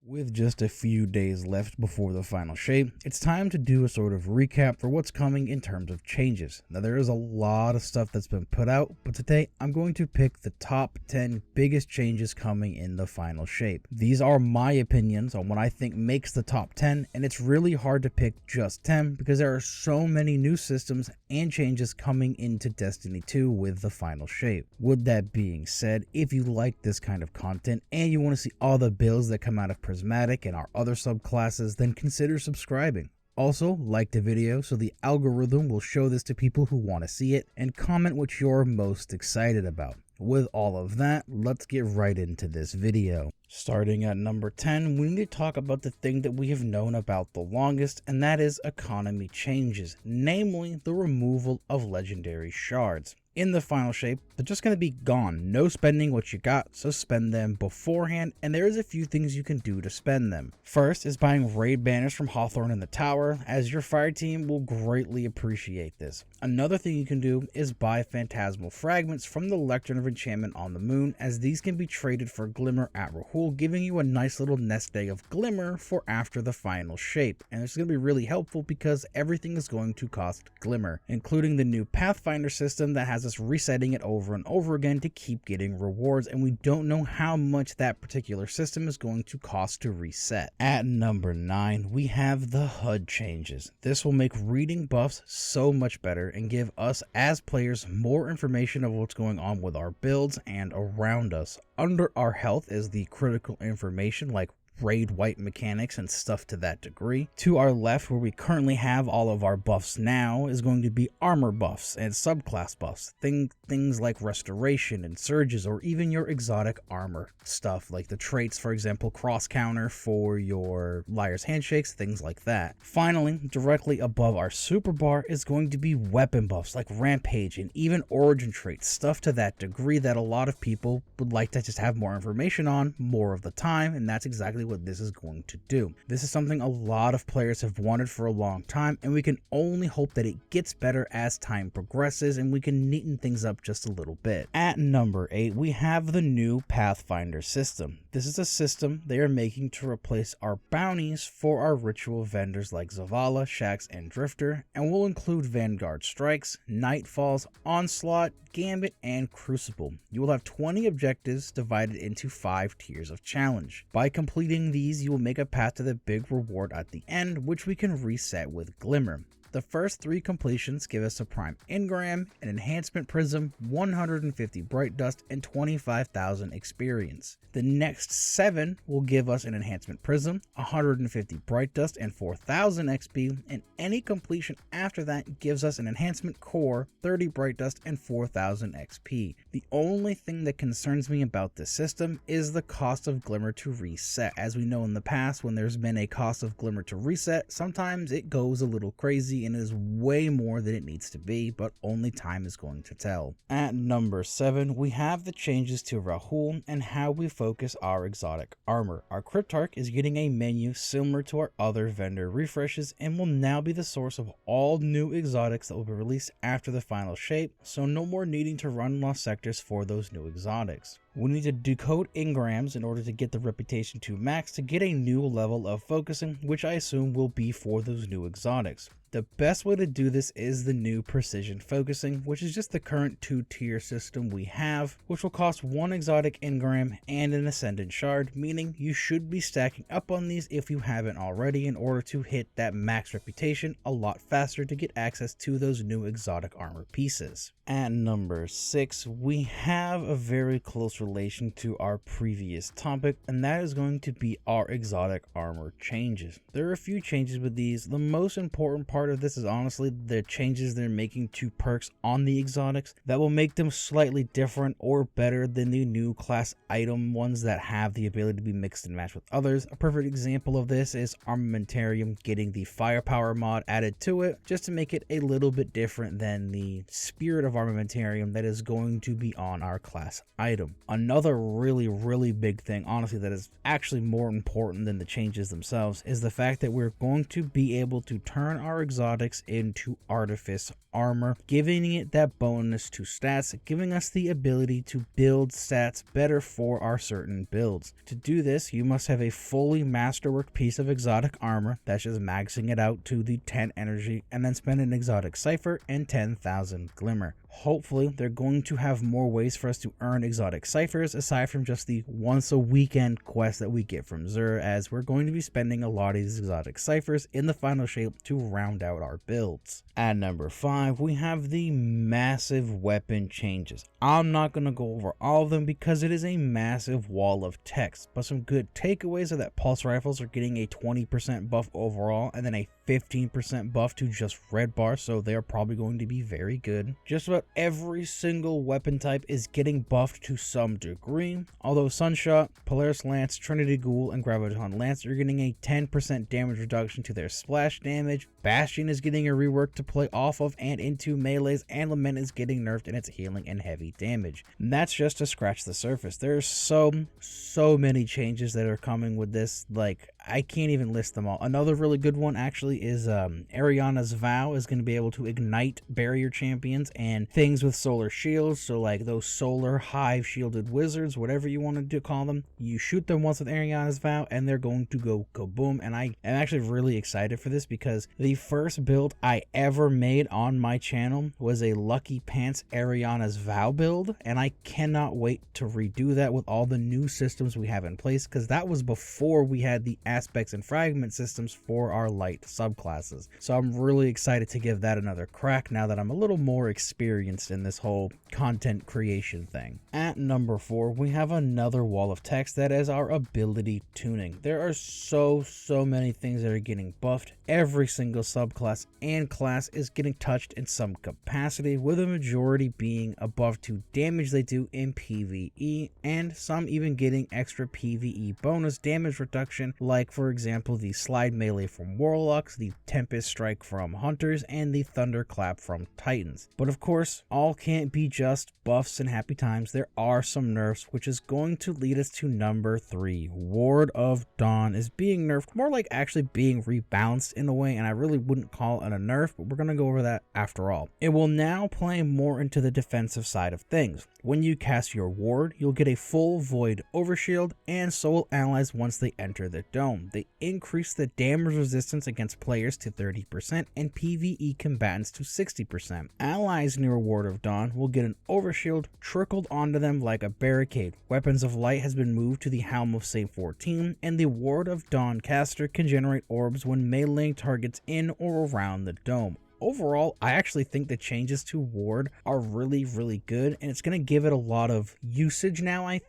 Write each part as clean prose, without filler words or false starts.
With just a few days left before the final shape, it's time to do a sort of recap for what's coming in terms of changes. Now there is a lot of stuff that's been put out, but today I'm going to pick the top 10 biggest changes coming in the final shape. These are my opinions on what I think makes the top 10, and it's really hard to pick just 10 because there are so many new systems and changes coming into Destiny 2 with the final shape. With that being said, if you like this kind of content and you want to see all the builds that come out of Prismatic and our other subclasses, then consider subscribing. Also, like the video so the algorithm will show this to people who want to see it, and comment what you're most excited about. With all of that, let's get right into this video. Starting at number 10, we need to talk about the thing that we have known about the longest, and that is economy changes, namely the removal of legendary shards. In the final shape, they're just going to be gone. No spending what you got, so spend them beforehand, and there is a few things you can do to spend them. First is buying raid banners from Hawthorne in the tower, as your fire team will greatly appreciate this. Another thing you can do is buy phantasmal fragments from the Lectern of Enchantment on the moon, as these can be traded for glimmer at Rahul, giving you a nice little nest egg of glimmer for after the final shape. And this is going to be really helpful because everything is going to cost glimmer, including the new pathfinder system that has us resetting it over and over again to keep getting rewards, and we don't know how much that particular system is going to cost to reset. At number 9, we have the HUD changes. This will make reading buffs so much better and give us as players more information of what's going on with our builds and around us. Under our health is the critical information like raid wipe mechanics and stuff to that degree. To our left, where we currently have all of our buffs now, is going to be armor buffs and subclass buffs. Things like restoration and surges, or even your exotic armor stuff like the traits, for example, cross counter for your liar's handshakes, things like that. Finally, directly above our super bar is going to be weapon buffs like rampage and even origin traits, stuff to that degree that a lot of people would like to just have more information on more of the time, and that's exactly what this is going to do. This is something a lot of players have wanted for a long time, and we can only hope that it gets better as time progresses and we can neaten things up just a little bit. At number 8, we have the new Pathfinder system. This is a system they are making to replace our bounties for our ritual vendors like Zavala, Shaxx, and Drifter, and will include Vanguard Strikes, Nightfalls, Onslaught, Gambit, and Crucible. You will have 20 objectives divided into 5 tiers of challenge. By completing these, you will make a path to the big reward at the end, which we can reset with Glimmer. The first 3 completions give us a Prime Engram, an Enhancement Prism, 150 Bright Dust, and 25,000 experience. The next 7 will give us an Enhancement Prism, 150 Bright Dust, and 4,000 XP, and any completion after that gives us an Enhancement Core, 30 Bright Dust, and 4,000 XP. The only thing that concerns me about this system is the cost of Glimmer to reset. As we know in the past, when there's been a cost of Glimmer to reset, sometimes it goes a little crazy and is way more than it needs to be, but only time is going to tell. At number 7, we have the changes to Rahul and how we focus our exotic armor. Our Cryptarch is getting a menu similar to our other vendor refreshes and will now be the source of all new exotics that will be released after the final shape, so no more needing to run lost sectors for those new exotics. We need to decode engrams in order to get the reputation to max to get a new level of focusing, which I assume will be for those new exotics. The best way to do this is the new precision focusing, which is just the current 2-tier system we have, which will cost 1 exotic engram and an ascendant shard, meaning you should be stacking up on these if you haven't already in order to hit that max reputation a lot faster to get access to those new exotic armor pieces. At number 6, we have a very close relation to our previous topic, and that is going to be our exotic armor changes. There are a few changes with these. The most important part of this is honestly the changes they're making to perks on the exotics that will make them slightly different or better than the new class item ones that have the ability to be mixed and matched with others. A perfect example of this is Armamentarium getting the firepower mod added to it just to make it a little bit different than the Spirit of Armamentarium that is going to be on our class item. Another really big thing, honestly, that is actually more important than the changes themselves is the fact that we're going to be able to turn our exotics into artifice armor, giving it that bonus to stats, giving us the ability to build stats better for our certain builds. To do this, you must have a fully masterwork piece of exotic armor that's just maxing it out to the 10 energy, and then spend an exotic cipher and 10,000 glimmer. Hopefully, they're going to have more ways for us to earn exotic ciphers aside from just the once a weekend quest that we get from Xur, as we're going to be spending a lot of these exotic ciphers in the final shape to round out our builds. At number 5, we have the massive weapon changes. I'm not going to go over all of them because it is a massive wall of text, but some good takeaways are that pulse rifles are getting a 20% buff overall and then a 15% buff to just red bar, so they're probably going to be very good. Just about every single weapon type is getting buffed to some degree, although Sunshot, Polaris Lance, Trinity Ghoul, and Graviton Lance are getting a 10% damage reduction to their splash damage. Bastion is getting a rework to play off of and into melees, and Lament is getting nerfed in its healing and heavy damage. And that's just to scratch the surface. There's so many changes that are coming with this, like I can't even list them all. Another really good one actually is Ariana's Vow is going to be able to ignite barrier champions and things with solar shields, so like those solar hive shielded wizards, whatever you want to call them, you shoot them once with Ariana's Vow and they're going to go kaboom. And I am actually really excited for this because the first build I ever made on my channel was a Lucky Pants Ariana's Vow build, and I cannot wait to redo that with all the new systems we have in place, because that was before we had the aspects and fragment systems for our light subclasses. So I'm really excited to give that another crack now that I'm a little more experienced in this whole content creation thing. At number 4, we have another wall of text that is our ability tuning. There are so many things that are getting buffed. Every single subclass and class is getting touched in some capacity, with a majority being a buff to damage they do in PvE, and some even getting extra PvE bonus damage reduction, like for example the slide melee from Warlocks, the Tempest Strike from Hunters, and the Thunderclap from Titans. But of course, all can't be just buffs and happy times. There are some nerfs, which is going to lead us to number 3. Ward of Dawn is being nerfed, more like actually being rebalanced in a way, and I really wouldn't call it a nerf, but we're going to go over that after all. It will now play more into the defensive side of things. When you cast your ward, you'll get a full void overshield, and so will allies once they enter the dome. They increase the damage resistance against players to 30% and PvE combatants to 60%. Allies near Ward of Dawn will get an overshield trickled onto them like a barricade. Weapons of Light has been moved to the Helm of Saint 14, and the Ward of Dawn caster can generate orbs when meleeing targets in or around the dome. Overall, I actually think the changes to Ward are really good, and it's going to give it a lot of usage now. I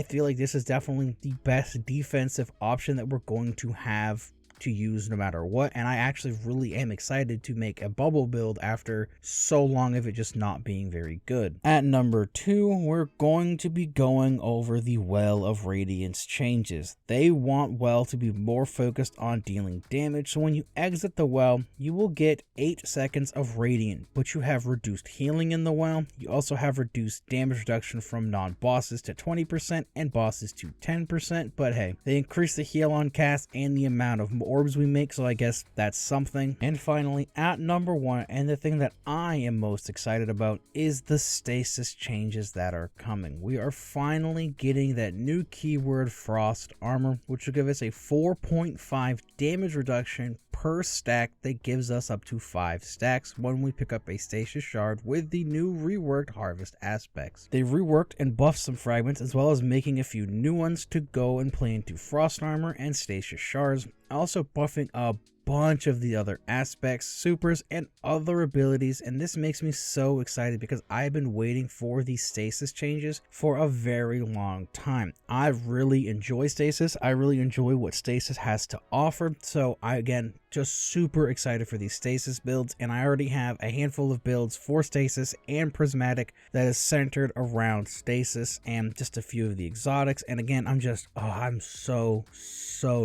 feel like this is definitely the best defensive option that we're going to have to use no matter what, and I actually really am excited to make a bubble build after so long of it just not being very good. At number 2, we're going to be going over the Well of Radiance changes. They want Well to be more focused on dealing damage, so when you exit the Well, you will get 8 seconds of Radiant, but you have reduced healing in the Well. You also have reduced damage reduction from non-bosses to 20% and bosses to 10%, but hey, they increase the heal on cast and the amount of orbs we make, so I guess that's something. And finally, at number 1, and the thing that I am most excited about, is the stasis changes that are coming. We are finally getting that new keyword Frost Armor, which will give us a 4.5 damage reduction per stack that gives us up to 5 stacks when we pick up a Stasis Shard with the new reworked Harvest aspects. They reworked and buffed some fragments, as well as making a few new ones to go and play into Frost Armor and Stasis Shards, also buffing a bunch of the other aspects, supers, and other abilities, and this makes me so excited because I've been waiting for these stasis changes for a very long time. I really enjoy stasis. I really enjoy what stasis has to offer, so I again just super excited for these stasis builds, and I already have a handful of builds for stasis and prismatic that is centered around stasis and just a few of the exotics. And again, I'm so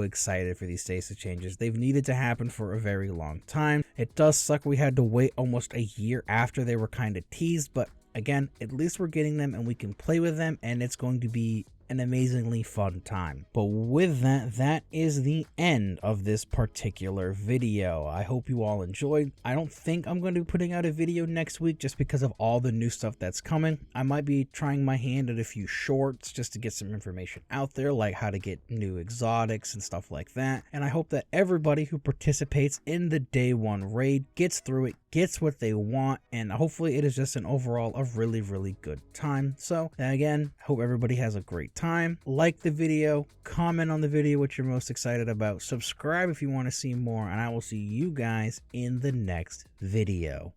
excited for these stasis changes. They've needed to happen for a very long time. It does suck we had to wait almost a year after they were kind of teased, but again, at least we're getting them and we can play with them, and it's going to be an amazingly fun time. But with that, that is the end of this particular video. I hope you all enjoyed. I don't think I'm going to be putting out a video next week just because of all the new stuff that's coming. I might be trying my hand at a few shorts just to get some information out there, like how to get new exotics and stuff like that. And I hope that everybody who participates in the day one raid gets through it, gets what they want, and hopefully it is just an overall a really good time. So again, hope everybody has a great time. Like the video, comment on the video what you're most excited about, subscribe if you want to see more, and I will see you guys in the next video.